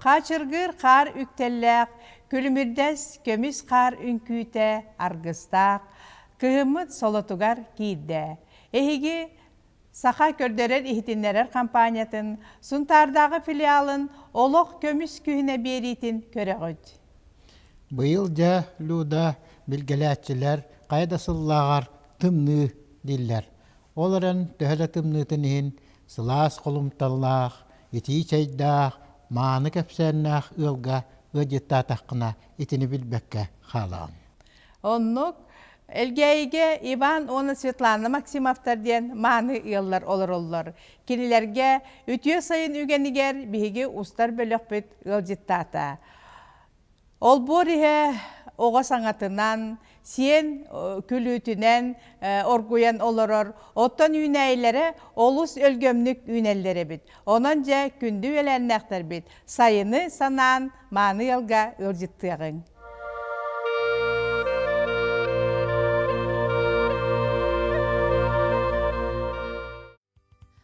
Kaçırgır kar üktellik, külümürdes kömüs kar ünküte argıstak, kıhımıt solotugar giyde. Ehigi Saha Kördörer İhtinlerer kampanyatın, Suntardağı filialın Oloq kömüs kühüne beritin köreğüd. Bu yılca luda bilgeletçiler kaydasıllağar tımnı diller. Olaren töhele tımnıtınıhin sılas kolumtallağ, iti çaydağ, manı kepsennağ ılga ıcıtta taqına itini bilbekke xalağın. Onluk, Elgeyge Ivan onu Svetlana Maksimovtar diyen manı yıllar olur. Kinilerge ütüye sayın ügeniger bihigi ustar bölükbüt ılcıttata. Ol borihe oğa sanatından, siyen külütünen orguyan olurur. Ottan üneylere olus ölgömlük ünellere bit. Onunca kündü ölennekler bit. Sayını sanan manı yılga ılcıttığın.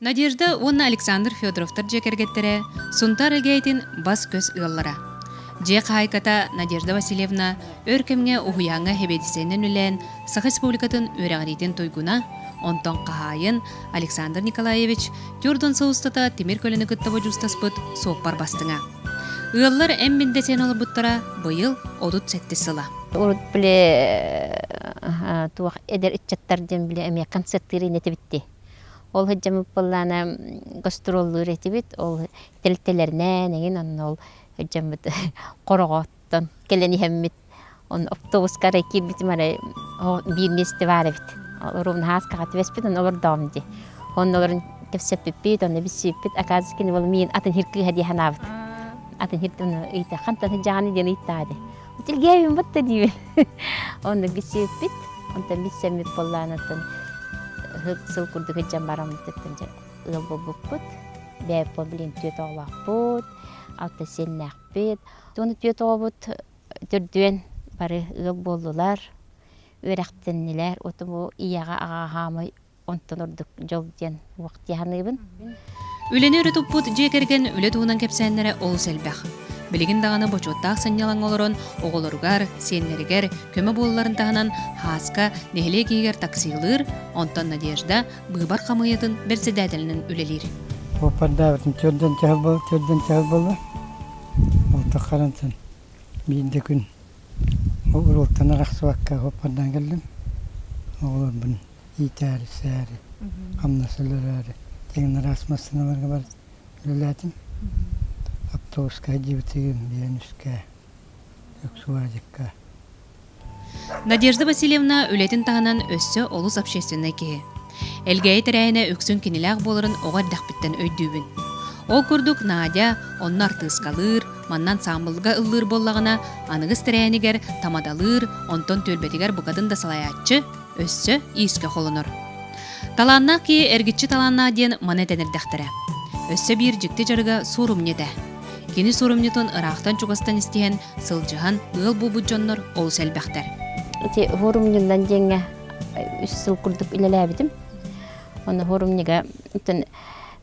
Надежда онна Александр Федоровтар жекергеттере сунтар элгейтин бас көз ыллара. Же хайката Надежда Васильевна өркемге ухуяңа хебедисенен үлен Сах Республикатын өрәгәритен тойгуна, онтон кахайын Александр Николаевич Тюрдон соустата темир көліні кыттабы жустаспыт соқпар бастыңа. Ыаллар әмбінде сен олы бұттара бұйыл одут сәтті сыла. Урут біле туақ әдер үтчаттарден біле әме концерттері неті бітті. Ол хыджамы боллана гастроллы ретибит, ол телтелернен, еген он ол хыджамы қорғаттан келені хәммит. Он автобуска рейки бит мара бир месте вара бит. Ровно хаска хатвес бит, он олар дамди. Он оларын кепсеп бит, он бисеп бит. Аказы кені ол мен атын хирки хади ханавит. Атын хирки он ыйта хантан хыджаны ден ыйтады. Утилгейбин бутта дивен. Он бисеп бит, он там бисемит болланатын. Сыл курдук хыджам барам теттен ыл болбуппут. Бәп проблем төт оглакпут, алты сеннакпыт. Тоны төт оғбут түрдүен бары ыл болдулар. Өрәктеннелер, отуму ияга агахамы онтон ордук жол ден вакыт яханыбын. Үлені өретуппут жекерген үле туынан кепсәннәре ол сәлбәқ. Білігін дағаны бочуттақ санялан олырын оғылырғар, сеннерігер, көмі болыларын тағынан хаска, нехле кейгер таксилыр, онтон Надежда бұйбар қамайытын бірсі дәділінің үлелер. Опарда бітін түрден чағыл болды. Олта қарантын. Бейінді күн. Олтан арақсы ваққа опардан келдім. Олар бұн итәрі, сәрі, қамнасылыр әрі. Тегін арасмасыналарға бар үлеләдім. Автобуска жибітеген бейінүске, өксуажыққа. Надежда Васильевна үлетін тағынан өссі олыс общественный кеге. Әлгәйі тәрәйіне өксін кенеләғ болырын оғар дәқпіттен өйдүүбін. Ол күрдік Надя, оннар тыскалыр, маннан самылға ыллыр боллағына, анығыз тәрәйінігер тамадалыр, онтон төлбетігер бұқадын да салаятчы, өссі иіске қолыныр. Таланна ки әргітші таланна ден манетенір дәқтірі. Өссі бір жікті жарыға сұрымнеді. Кені сұрымнетон ырақтан чуғастан істеген сылжыған ыл бұбыт жоннор ол сәлбәқтер. Хорумнюндан жеңе үс сыл күрдік үлеләбідім. Оны хорумнеге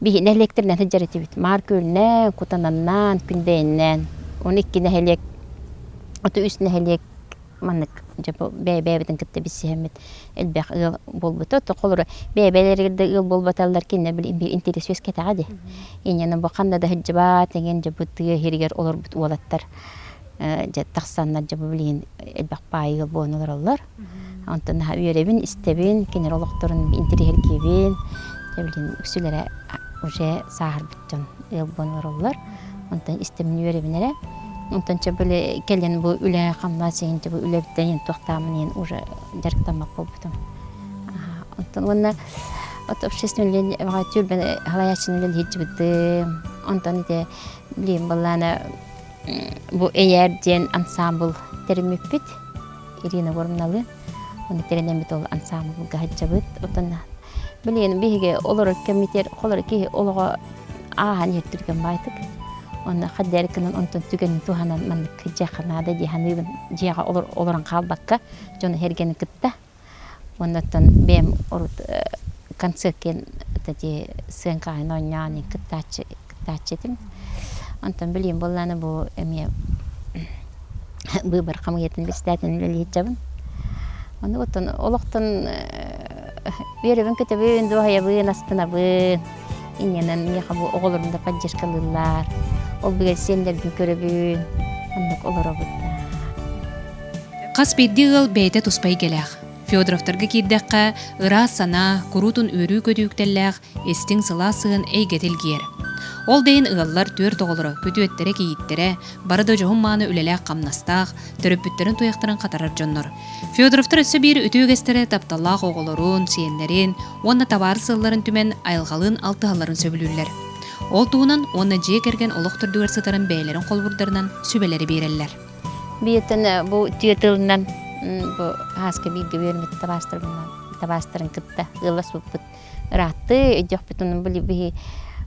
бейін әлектерінен хыджар етебет. Мар көлінен, кутананнан, күндейіннен. Оны икки нәхелек, оты үс нәхелек маннык бәйбәйбетін кітті бісі хәмет әлбәқ ыл болбыты. Оты қолыры бәйбәйлерді ыл болбаталар кенне бір интерес өз кетағады. Енені бұқанда да хыджы бат, еген жабыты хергер олар бұт уалаттар. Тақсаннар жабы білейін әлбәқ бай ыл болын олар олар. Онтан үйеребін, істебін, кенер олықтырын интерес хергебін. Үксілері уже сағыр бұттан ыл болын олар. Онтан істебін үйеребін әрі. Онтан чабылы келен бұл үлі қамна сейін бұл үлі біттен тоқтамын ең уже жарықтамақ бол бұтым. Онтан онна общественный тюрбен халаячының хеджі бұдды. Онтан еде білейін боланы бұл әйерден ансамбл теріміппет. Ирина Гормналы. Оны теренен біт ол ансамблға хеджі бұд. Онтан білейін бейге олар комитер, олар кейі олыға ағын ертірген байтық. Оны қаддәркінің онтын түгенін туғанан маннық жақынады дегенібін жеға оларан қалбаққа жоны хергені күтті. Онытын бәм концерткен сен қайын ойнаны күттачетім. Онтон билим болланы бу эме выбор камыетін бестәтін үлелейт жабын. Оны оттон олоқтон беребін көтөбін дуайабын астынабын. Иненен меха бу оғылырында поддержкалылар. Ол бігер сендердің көрөбін. Оннық оларабыда. Қас бедді ғыл бәйті тұспай келәқ. Федоровтарға кейддәққа ыра сана, құрутын өрі көдіуктелләқ, естің сыла сығын әйгетілгер. Ол дейін ұғалар төр тоғылыры көтуеттері кейттері, барыда жоғын маны үлеләқ қамнастақ, төрөппүттерін туяқтырын қатарар жоннор. Федоровтар өсі бір үтігестері тапталлақ оғылырын, сиенлерін, онна табары сылларын түмен айылғалын алтығаларын сөбілілер. Ол туынан онна жие керген олық түрдігер сытарын бәйлерін қолбұрдарынан сөбелері берелілер. Биетін бұл түйетілінен bu haska bilgi vermedi tabastırın kıtta ılas buput rahatı ödüyor bütün böyle bir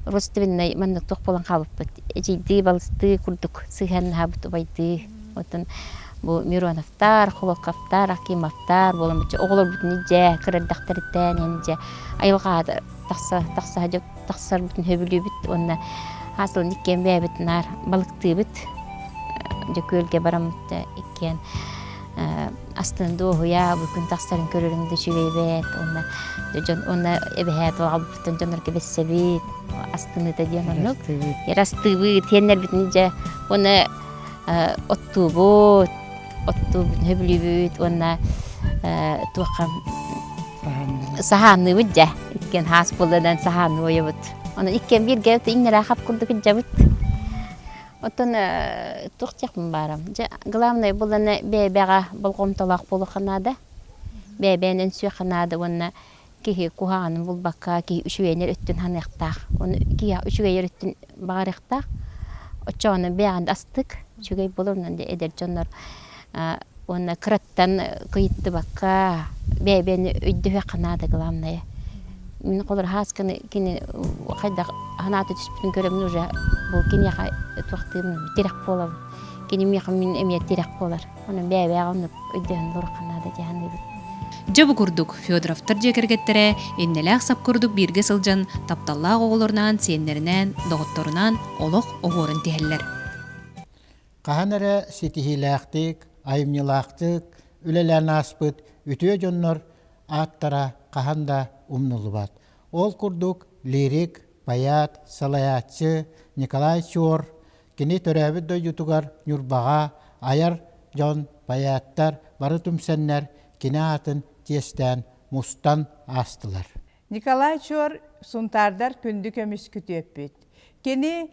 Rostov'un manlık toh bolan kalıp ciddi balısты kurduk sıhan habut baydı otun bu Mironovlar, Xolokovlar, Akimovlar bolamıcı oğlar bütün nice kırardaktarıdan nice ayılğa taksar bütün höbülü bit onna hasıl nikken bebitnar balıktı bit jekölge baramıt ikken aslında o ya bugün taksarın körüründe şüveybet ona ebehet vabıtın canlar gibi sebit aslında da diyanlık yarastı bit henler bit nice ona ottu höbülü bit ona tuğam sahanlı bit ya ikken has buladan sahanlı o yabıt ona ikken bir gevte inne rahap kurduk jabıt Oton tuğçakmın barım. Главное bulana bebeğe balqomtalaq boluqanada. Bebeğinin süqanada ona ki kuhanın bulbaqqa ki üşüyener öttün hanıqtaq. Onu ki üşüyener öttün bağırıqtaq. Oçağını beğend astık. Şügey bulurnan de eder canlar. Ona kırattan kıyıttı baqqa. Bebeğini öddüğü qanada главное. Min qolar haskını kini qayda hanatı tüspütün görümün uca bu kini yaqa tuaqtığım direk bolar. Kini miqam min emiyet direk bolar. Onun bebeğe onu öddüğün durqanada jahandı. Жабы курдук Федоровтар жекергеттере иннеләк сап курдук бирге сылжан тапталлақ оғылырынан сенлерінен, доғытторынан олық оғырын тихеллер. Qahanara sitihilaqtik, ayımnilaqtik, ülelern aspıt, ütüye jonnor attara qahanda umnulubat. Ol kurduk lirik, bayat, salayatçı, Nikolay Çor, kini törəbid de yutugar Nurbağa, ayar jon bayattar, barı tümsenler, kini atın tiesten, mustan astılar. Nikolay Çor suntardar kündü kömüs kütüöppüt. Kini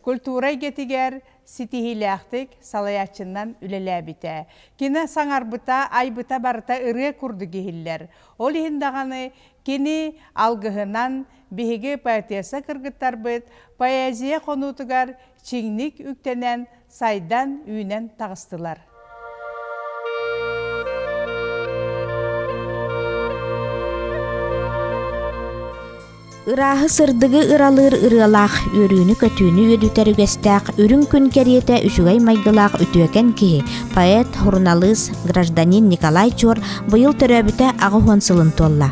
kulturay getiger sitihilaqtik salayatçından ülelebite. Kini sanarbıta, aybıta barıta ırıya kurdu gihiller. Ol ihindağını kini algıhınan bihigi poetiyasa kırgıttar bıt, poeziya konutugar çingnik üktenen saydan üynen tağıstılar. Ырахы сырдыгы ыралыр ырылақ, өрүүнү көтүүнү өдүтәрүгестәк, үрүн күн кәриете үшүгай майгылақ үтүөкен кихи, поэт, журналист, гражданин Николай Чор быйыл төрөбүтә ағы хонсылын толла.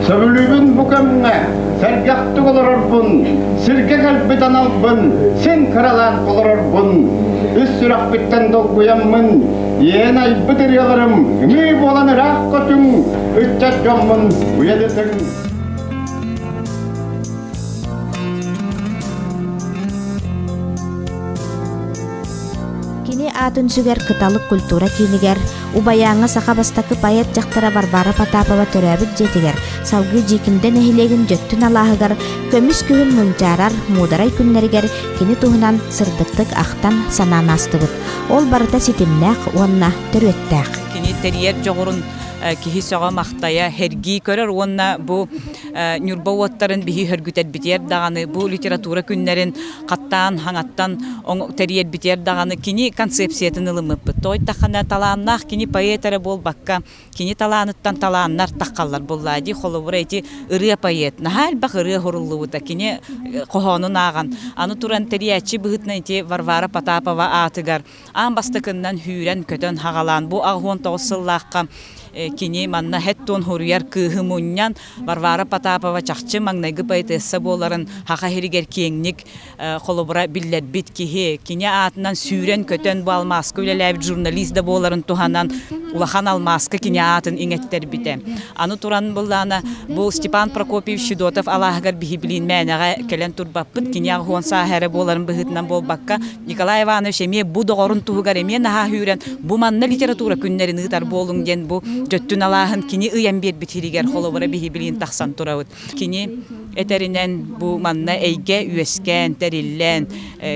Сөбүлүбүн букамңа, сәргәхті олорорбун, сирге кәлбітан албын, сен кыралан олорорбун, үс сүрак биттен долгуяммын, ен айбы дыряларым, үмі боланы рақ көтүң, үтчат жоммын, уядетің. Атын сүгер кыталык культура кинигер, убаяңа сақабастакы поэт жақтара Барбара Потапова төрәбіт жетігер, салгы жекінден әхілеген жөттін алағығар, көміс күйін мұнчарар, мударай күннергер, кені туғынан сырдықтық ақтан санан астығыт. Ол барыта сетімнәқ, онна төрөттәқ. Кені терьер жоғырын кихи соға мақтая херги көрөр, онна бұ Нюрбауаттарын бихи хөргүтер битер дағаны, бұ литература күннерін қаттан, хаңаттан терьер битер дағаны, кені концепциятын ылымып. Той тақана талааннақ, кені поэтары бол баққа, кені талааныттан талааннар таққалар боллади, холовыр әйті ырыя поэт. Нахал бақ ырыя хорулы бұта, кені қоғанын аған. Аны туран терьячи бұғытна әйті Варвара Потапова атыгар. Ан бастықыннан хүрен көтін хағалан, бұ ағуын тоғысыллаққа кини манна хеттон хуруяр кыхымуннян Варвара Потапова чахчы маңнайгы поэтесса боларын хака херигер кеңник холобура биллербит кихи кини атынан сүүрен көтөн бу алмаска үлеләбит журналист да боларын туханан улахан алмаска кини атын иңеттер бите. Аны туран буллана бу Степан Прокопьевич Федотов алахагар бихи билин мәнәгә келен турбаппыт кини агон сахәре боларын быһытнан болбакка Николай Иванович эме бу догорун тугар эме наха хүрен бу манна литература күннәрен ытар болуң ген бу җөттүн алахын кини ыян бер битиригер холобура бихи билин тахсан турабыт. Кини этеринен бу манна эйге үескән териллен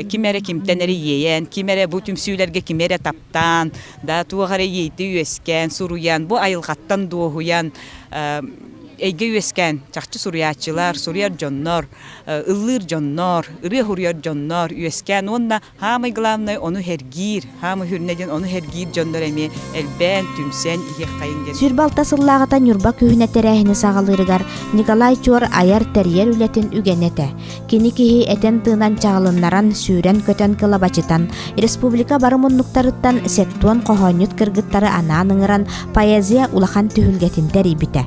кимере кимтенери йеен кимере бу түмсүләргә кимере таптан да тугары йейти үескән суруян бу айылгаттан дуһуян эйге үескән чакчы суруячылар суруяр жоннор ыллыр жоннор ыры хуруяр жоннор үескән онна хамы главный ону хергир хамы хүрнеден ону хергир жоннор эме элбен түмсен ихе кайын Сүрбалта сыллагата Нюрба көһүнә тәрәһине сагалырыгар Николай Чор аяр тәрьер үлетин үгәнәтә. Кини киһи этен тыынан чагылыннаран сүрен көтөн кылабачытан республика барымыннуктарыттан сеттуан кохонют кыргыттары ананыңыран поэзия улахан түһүлгәтин тәрибите.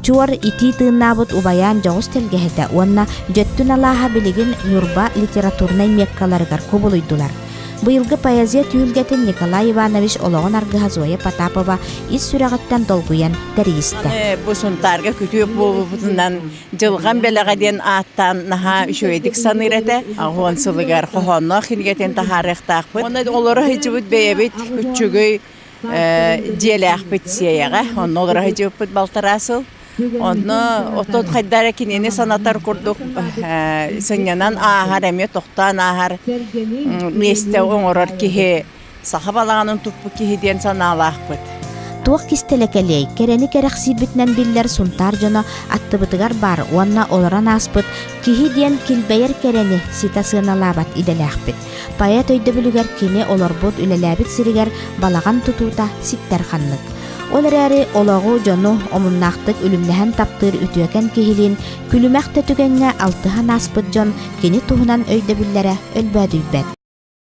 Чуар ити тыыннабыт убаян жоғыз телгеһетә, уонна дөттүн алааһа билигин Нюрба литературнай меккаларыгар кобулуйдулар. Быйылгы поэзия түйүлгетин Николай Иванович ологон аргыһа Зоя Потапова ис сүрәгаттан долгуян тәрийисте. Бу сунтарга күтүп бутунан жылган белегеден аттан наха үшөйдик санырете. Агон сылыгар хохонно хингетен тахарыктакпыт. Оны олары хижибут бейебит күчүгөй диелях битсияга. Оны олары хижибут балтарасыл. Онно отот хайдара кинени санатар курдук сыңнан ахар эме токтан ахар месте оңорор кихи сахабалаганын туппу кихиден саналаакпыт. Туох кистелекелей керени керексибитнен биллер сунтар жона аттыбытыгар бар, уанна олоран аспыт кихи диен килбейер керени сита сыналабат иделяхпыт. Поэт өйдө бүлүгер кини олорбут үлеләбит сиригер балаган тутуута ситтер ханнык. Оларары олагу жону омуннақтык үлімнәһән таптыр үтүөкен кихилин күлүмәхтә түгәнгә алтыхан аспыт жон кини туһунан өйдө бүлләре өлбәдүйбәт.